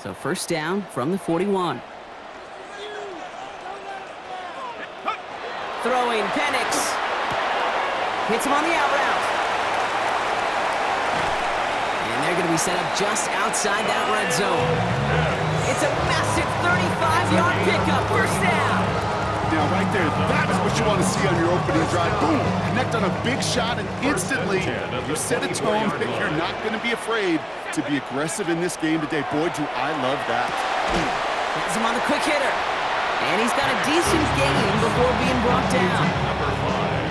So first down from the 41. Throwing, Penix. Hits him on the out route. And they're going to be set up just outside that red zone. It's a massive 35-yard pickup, first down. Now, right there, that's what you want to see on your opening drive. Boom! Connect on a big shot, and instantly you set a tone that you're not going to be afraid to be aggressive in this game today. Boy, do I love that. Has him on the quick hitter. And he's got a decent gain before being brought down.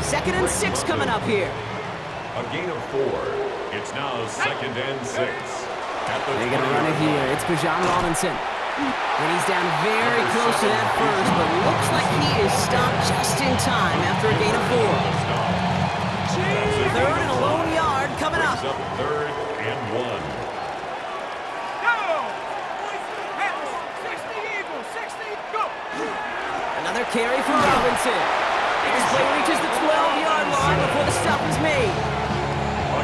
2nd and 6 coming up here. A gain of 4. It's now 2nd and 6. They're going to run it here. It's Bacc Robinson. And he's down very close to that first, but looks like he is stopped just in time after a gain of 4. 3rd and a lone yard coming up. 3rd and 1. Another carry for Robinson. And his play reaches the 12-yard line before the stop is made.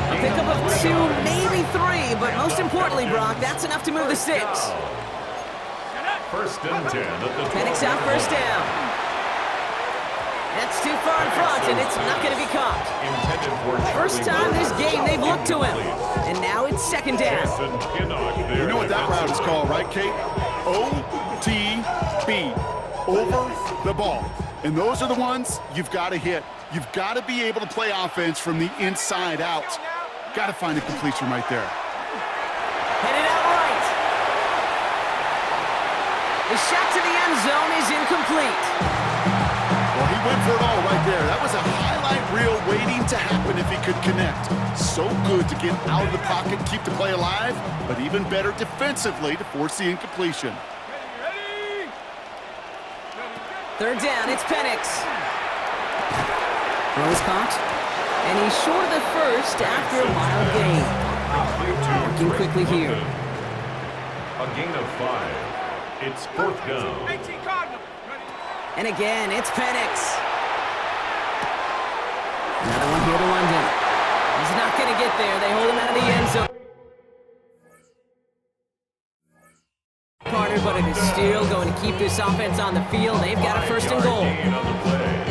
A pickup of 2, maybe 3, but most importantly, Brock, that's enough to move the 6. 1st and 10 at the Penix out first down. That's too far in front, and it's not going to be caught. First time this game they've looked to him. And now it's 2nd down. You know what that route is called, right, Kate? OTB. Over the ball. And those are the ones you've got to hit. You've got to be able to play offense from the inside out. Got to find a completion right there. Headed out right. The shot to the end zone is incomplete. Well, he went for it all right there. That was a highlight reel waiting to happen if he could connect. So good to get out of the pocket, keep the play alive, but even better defensively to force the incompletion. 3rd down, it's Penix. Throws caught. And he's short of the first after a mild gain. Working quickly here. A gain of 5. It's 4th down. And again, it's Penix. Another one here to London. He's not going to get there. They hold him out of the end zone. But it is still going to keep this offense on the field. They've got a 1st and goal.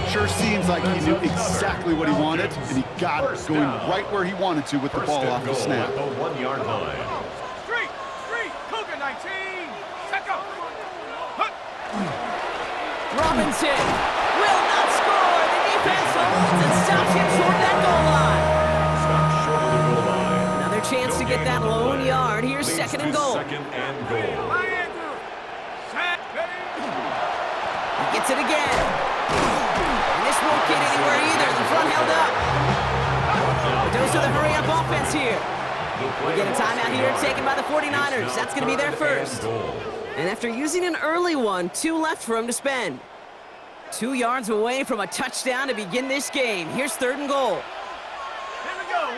Sure seems like he knew exactly what he wanted, and he got it going right where he wanted to with the ball off the snap. At the 1-yard line. Street, Cougar 19. Second. Robinson will not score. The defense holds and stops him short of that goal line. Stop short of the goal line. Another chance to get that lone yard. Here's 2nd and goal. 2nd and goal. Gets it again. And this won't get anywhere either. The front held up. The dose of the hurry-up offense here. We get a timeout here taken by the 49ers. That's going to be their first. And after using an early one, 2 left for him to spend. 2 yards away from a touchdown to begin this game. Here's 3rd and goal. Here we go.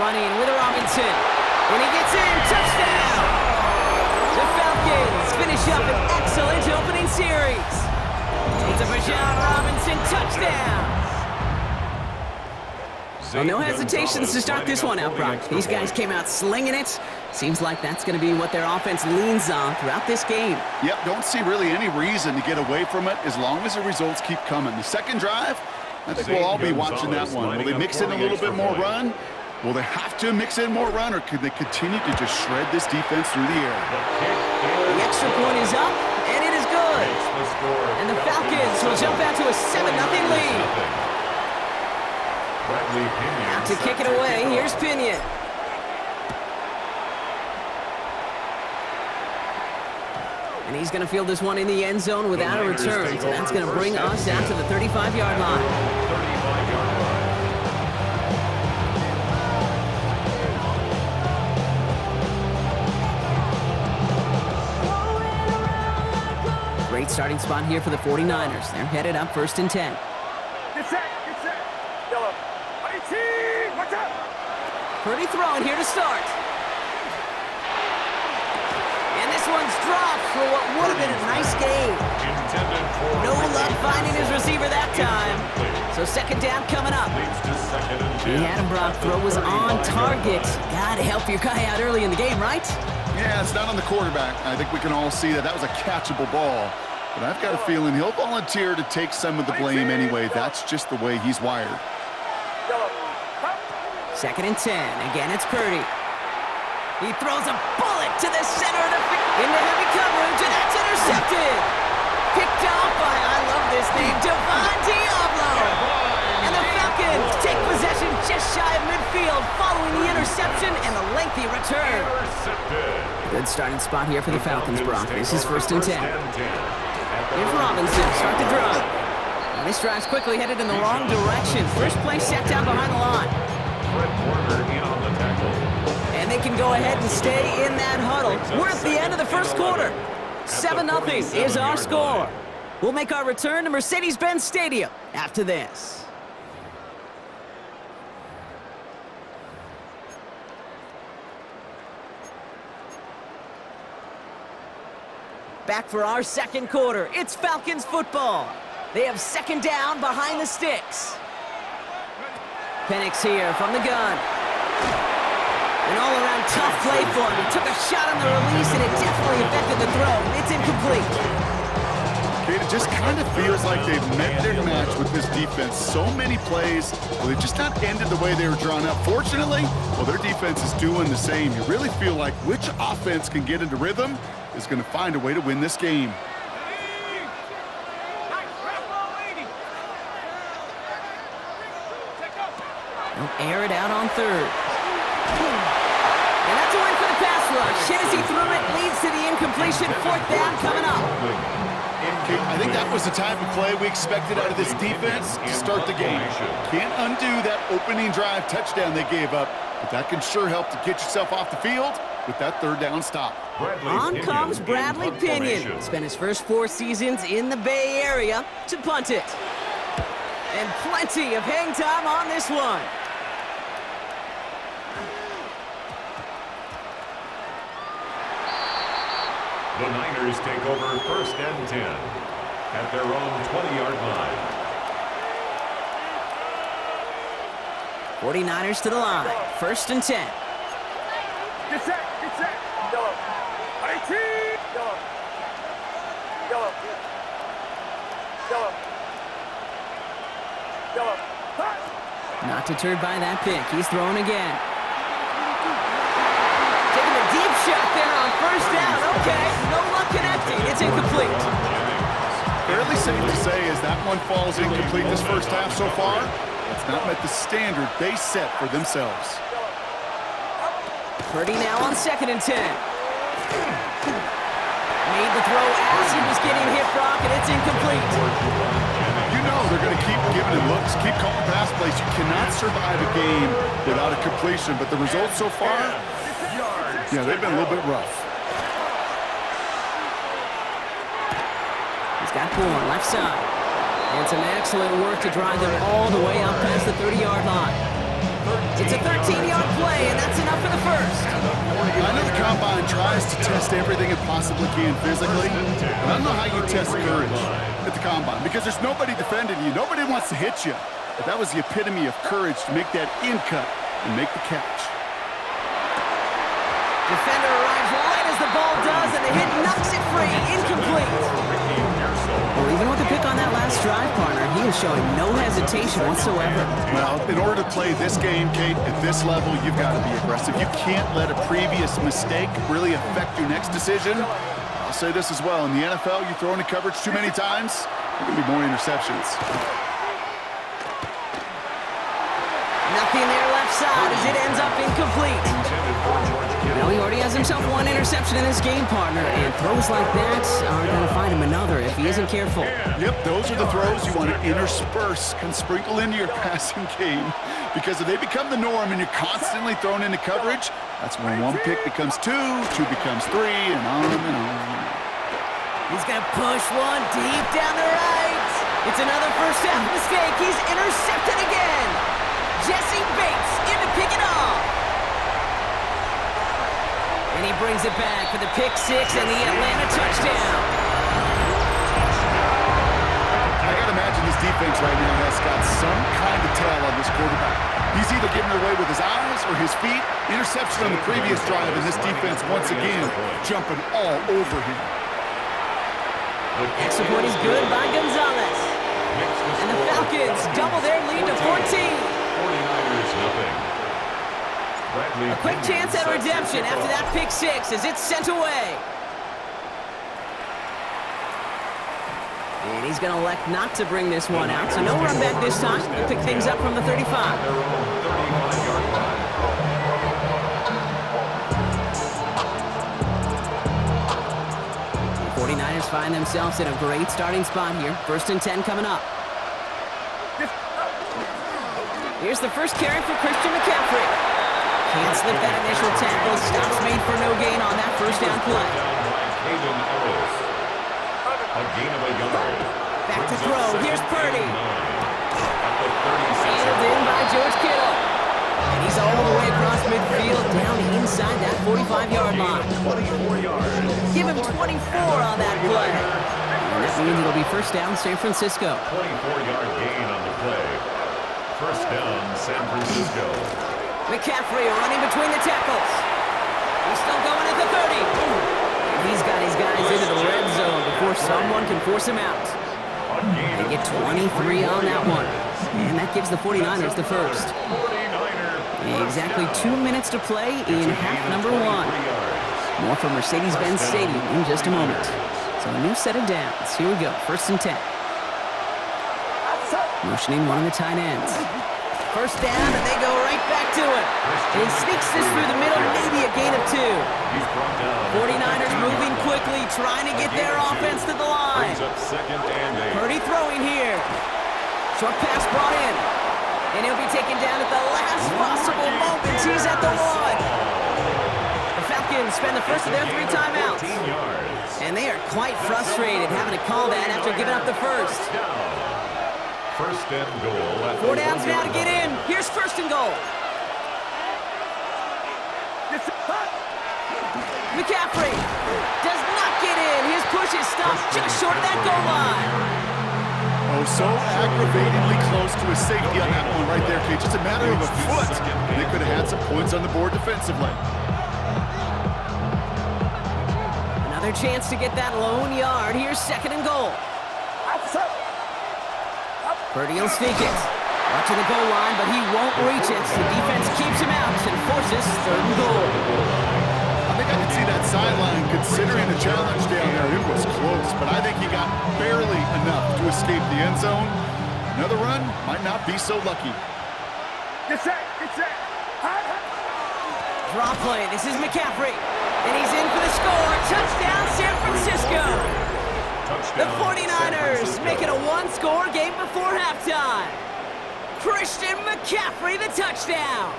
Running with Robinson. And he gets in. Touchdown! The Falcons finish up an excellent opening series. It's a Bacc Robinson touchdown. Well, no hesitations to start this one out, Brock. These guys came out slinging it. Seems like that's going to be what their offense leans on throughout this game. Yep, don't see really any reason to get away from it as long as the results keep coming. The 2nd drive, I think we'll all be watching that one. Will they mix in a little bit more run? Will they have to mix in more run, or could they continue to just shred this defense through the air? The extra point is up, and it is good. And the Falcons will jump out to a 7-0 lead. Out to kick it away, here's Pinion. And he's going to field this one in the end zone without a return. So that's going to bring us down to the 35-yard line. Great starting spot here for the 49ers. They're headed up 1st and 10. Get set. Yellow. 18. Watch out. Purdy throwing here to start. And this one's dropped for what would have been a nice game. No luck finding his receiver that time. So 2nd down coming up. The Adam Brock throw was on target. Gotta help your guy out early in the game, right? Yeah, it's not on the quarterback. I think we can all see that. That was a catchable ball. But I've got a feeling he'll volunteer to take some of the blame anyway. That's just the way he's wired. 2nd and 10. Again, it's Purdy. He throws a bullet to the center of the field. Into heavy coverage, and that's intercepted. Picked off by, I love this name, Devon Diablo. And the Falcons take possession just shy of midfield following the interception and the lengthy return. Good starting spot here for the Falcons, Brock. This is 1st and 10. Here's Robinson, start the drive. And this drive's quickly headed in the wrong direction. First play set down behind the line. And they can go ahead and stay in that huddle. We're at the end of the first quarter. 7-0 is our score. We'll make our return to Mercedes-Benz Stadium after this. Back for our second quarter. It's Falcons football. They have 2nd down behind the sticks. Penix here from the gun. An all-around tough play for him. He took a shot on the release, and it definitely affected the throw. It's incomplete. Okay, it just kind of feels like they've met their match with this defense. So many plays, well, they just not ended the way they were drawn up. Fortunately, well, their defense is doing the same. You really feel like which offense can get into rhythm is going to find a way to win this game. They'll air it out on 3rd. And that's a win for the pass rush. Hit as he threw it, leads to the incompletion. 4th down coming up. Okay, I think that was the type of play we expected out of this defense to start the game. Can't undo that opening drive touchdown they gave up, but that can sure help to get yourself off the field with that 3rd down stop. On comes Bradley Pinion. Spent his first 4 seasons in the Bay Area to punt it. And plenty of hang time on this one. The Niners take over 1st and 10 at their own 20-yard line. 49ers to the line. 1st and 10. Get set, get set. Yellow. 18. Yellow. Yellow. Yellow. Yellow. Not deterred by that pick. He's throwing again. Taking a deep shot there on 1st down. Okay, no luck connecting. It's incomplete. Fairly safe to say as that one falls incomplete this first half so far, it's not met the standard they set for themselves. Purdy now on 2nd and 10. Made the throw as he was getting hit, Brock, and it's incomplete. You know they're going to keep giving him looks, keep calling pass plays. You cannot survive a game without a completion, but the results so far, yeah, they've been a little bit rough. He's got Goin left side. And some excellent work to drive them all the way up past the 30-yard line. It's a 13-yard play, and that's enough for the first. I know the Combine tries to test everything it possibly can physically, but I don't know how you test courage at the Combine because there's nobody defending you. Nobody wants to hit you. But that was the epitome of courage to make that in cut and make the catch. Defender arrives right as the ball does, and the hit knocks it free. Incomplete. Well, even with the pick on that last drive, partner, he is showing no hesitation whatsoever. Well, in order to play this game, Kate, at this level, you've got to be aggressive. You can't let a previous mistake really affect your next decision. I'll say this as well. In the NFL, you throw into coverage too many times, there can be more interceptions. Nothing there left side as it ends up incomplete. Well, he already has himself one interception in his game, partner, and throws like that are going to find him another if he isn't careful. Yep, those are the throws you want to intersperse, can sprinkle into your passing game, because if they become the norm and you're constantly thrown into coverage, that's when one pick becomes two becomes three, and on and on. He's going to push one deep down the right. It's another first down mistake. He's intercepted again. Jesse Bates in to pick it off. And he brings it back for the pick six and the Atlanta touchdown. I gotta imagine this defense right now has got some kind of tell on this quarterback. He's either getting away with his eyes or his feet. Interception on the previous drive, and this defense once again jumping all over him. Extra point is good by Gonzalez. And the Falcons double their lead to 14. 49ers nothing. A quick chance at redemption after that pick six as it's sent away. And he's going to elect not to bring this one out, so no run back this time. He'll pick things up from the 35. Their own 35-yard line. The 49ers find themselves in a great starting spot here. 1st and 10 coming up. Here's the first carry for Christian McCaffrey. Can't slip that initial tackle. Stops made for no gain on that first down play. A gain of a yard. Back to throw. Here's Purdy. At the 37. Sealed in by George Kittle. And he's all the way across midfield, down inside that 45-yard line. 24 yards. Give him 24 on that play. And that means it'll be first down San Francisco. 24-yard gain on the play. First down, San Francisco. McCaffrey running between the tackles. He's still going at the 30. And he's got his guys into the red zone before someone can force him out. They get 23 on that one. And that gives the 49ers the first. Exactly 2 minutes to play in half number one. More from Mercedes-Benz Stadium in just a moment. So a new set of downs. Here we go, 1st and 10. Motioning one of the tight ends. First down, and they go right back to it. He sneaks this through the middle, maybe a gain of 2. 49ers moving quickly, trying to get their offense to the line. Purdy throwing here. Short pass brought in. And he'll be taken down at the last possible moment. He's at the 1. The Falcons spend the first of their 3 timeouts. And they are quite frustrated having to call that after giving up the first. First and goal. At 4 downs now to get in. Here's 1st and goal. McCaffrey does not get in. His push is stopped just short of that goal line. Oh, so aggravatingly close to a safety on that one right there, Kate. Just a matter of a foot. They could have had some points on the board defensively. Another chance to get that lone yard. Here's 2nd and goal. Purdy will sneak it. Watching the goal line, but he won't reach it. The defense keeps him out and forces 3rd and goal. I think I could see that sideline considering the challenge down there. It was close, but I think he got barely enough to escape the end zone. Another run might not be so lucky. Get set, get set. Draw play. This is McCaffrey. And he's in for the score. Touchdown, San Francisco. The 49ers make it a 1-score game before halftime. Christian McCaffrey, the touchdown.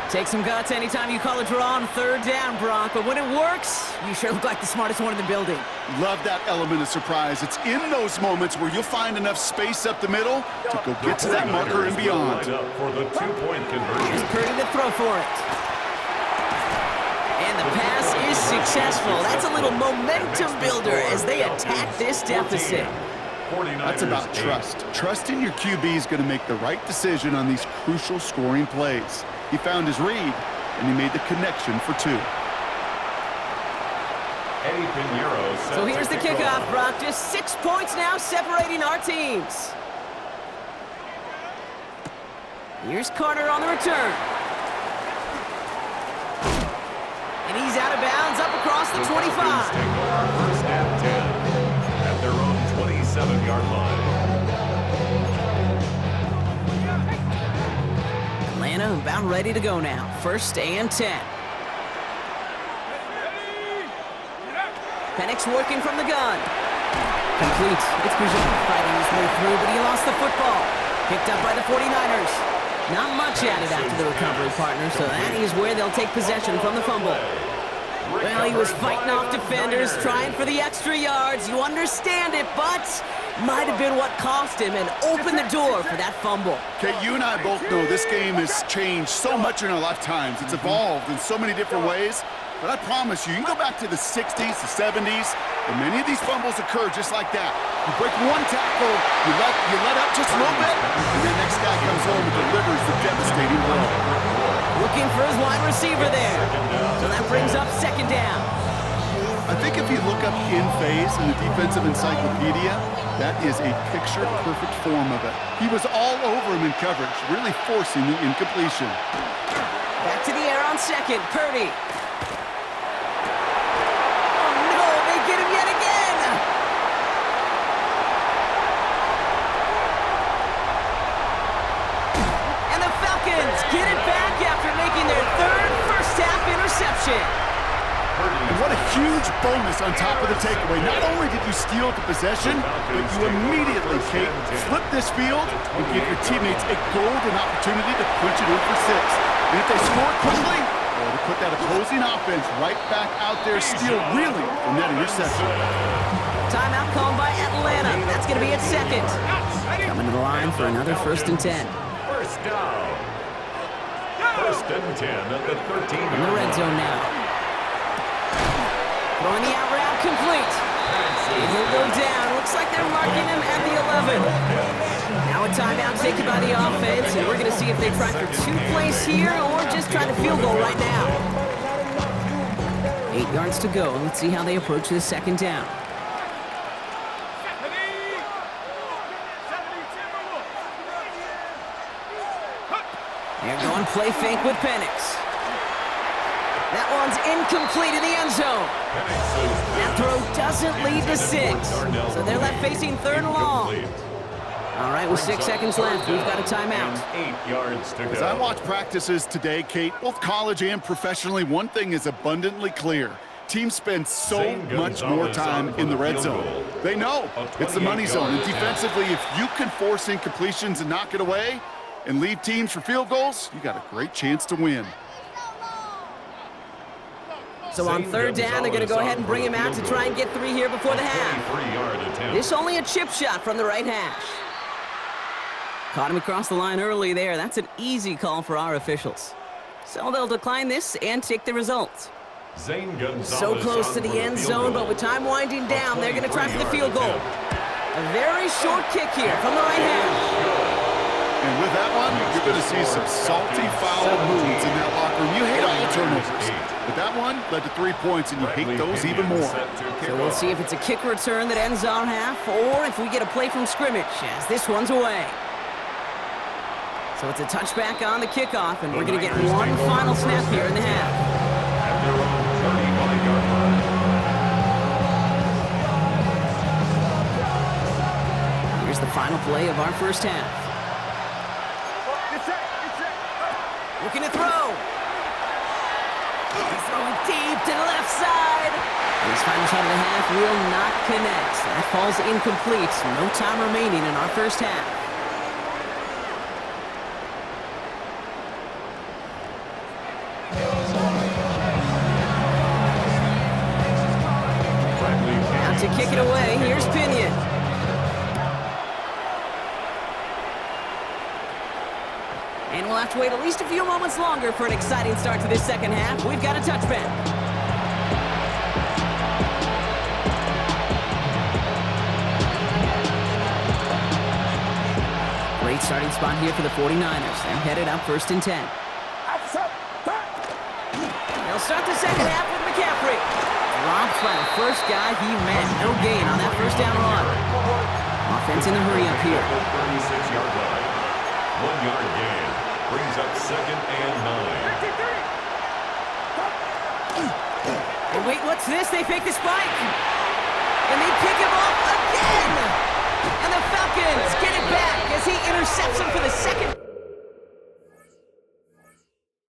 Take some guts anytime you call a draw on 3rd down, Brock, but when it works, you sure look like the smartest one in the building. Love that element of surprise. It's in those moments where you'll find enough space up the middle to go get to that marker and beyond. For the 2-point conversion. Here's Purdy to throw for it. And the pass is successful. That's a little momentum builder as they attack this deficit. That's about trust. Trusting your QB is going to make the right decision on these crucial scoring plays. He found his read, and he made the connection for 2. So here's the kickoff, Brock. Just 6 points now separating our teams. Here's Carter on the return. And he's out of bounds up across the 25. First and 10 at their own 27-yard line. Atlanta about ready to go now. 1st and 10. Penix working from the gun. Complete. It's Bacc fighting his way through, but he lost the football. Picked up by the 49ers. Not much added after the recovery, partner, so that is where they'll take possession from the fumble. Well, he was fighting off defenders, trying for the extra yards. You understand it, but might have been what cost him and opened the door for that fumble. Okay, you and I both know this game has changed so much in our lifetimes. It's evolved in so many different ways. But I promise you, you can go back to the 60s, the 70s, and many of these fumbles occur just like that. You break one tackle, you let up just a little bit, and the next guy comes home and delivers the devastating blow. Looking for his wide receiver there. So that brings up second down. I think if you look up in phase in the defensive encyclopedia, that is a picture-perfect form of it. He was all over him in coverage, really forcing the incompletion. Back to the air on second, Purdy. Get him yet again! And the Falcons get it back after making their third first-half interception. And what a huge bonus on top of the takeaway. Not only did you steal the possession, but you immediately, Kate, flip this field and give your teammates a golden opportunity to punch it in for 6. And if they score quickly, to put that opposing offense right back out there, still reeling from that interception. Timeout called by Atlanta. That's going to be at second. Coming to the line for another 1st and 10. First down. 1st and 10 at the 13. In the red zone now. Throwing the out route complete. And he'll go down. Looks like they're marking him at the 11. Now a timeout taken by the offense, and we're going to see if they try for 2 plays here or just try to field goal right now. 8 yards to go, and let's see how they approach this second down. They're going play fake with Penix. That one's incomplete in the end zone. That throw doesn't lead to 6. So they're left facing 3rd and long. All right, with 6 seconds left, we've got a timeout. 8 yards to go. As I watch practices today, Kate, both college and professionally, one thing is abundantly clear. Teams spend so much more time in the red zone. They know it's the money zone. And defensively, if you can force incompletions and knock it away and leave teams for field goals, you got a great chance to win. So on 3rd down, they're going to go ahead and bring him out to try and get 3 here before the half. This only a chip shot from the right hash. Caught him across the line early there. That's an easy call for our officials. So they'll decline this and take the results. So close to the end zone, but with time winding down, they're going to try for the field goal. A very short kick here from the right hash. And with that one, you're going to see some salty foul moves in that locker room. You hate all turnovers. But that one led to 3 points, and you hate those even more. So we'll see if it's a kick return that ends our half, or if we get a play from scrimmage, as this one's away. So it's a touchback on the kickoff, and we're going to get one final snap here in the half. Here's the final play of our first half. Looking to throw. He's throwing deep to the left side. His final shot of the half will not connect. That falls incomplete. No time remaining in our first half. Out to kick it away. Here's Pinion. And we'll have to wait at least a few moments longer for an exciting start to this second half. We've got a touchback. Great starting spot here for the 49ers. They're headed up 1st and 10. They'll start the second half with McCaffrey. Dropped by the first guy he met. No gain on that first down run. Offense in the hurry up here. 36-yard line. 1-yard gain. Brings up 2nd and 9. And wait, what's this? They fake the spike. And they pick him off again. And the Falcons get it back as he intercepts him for the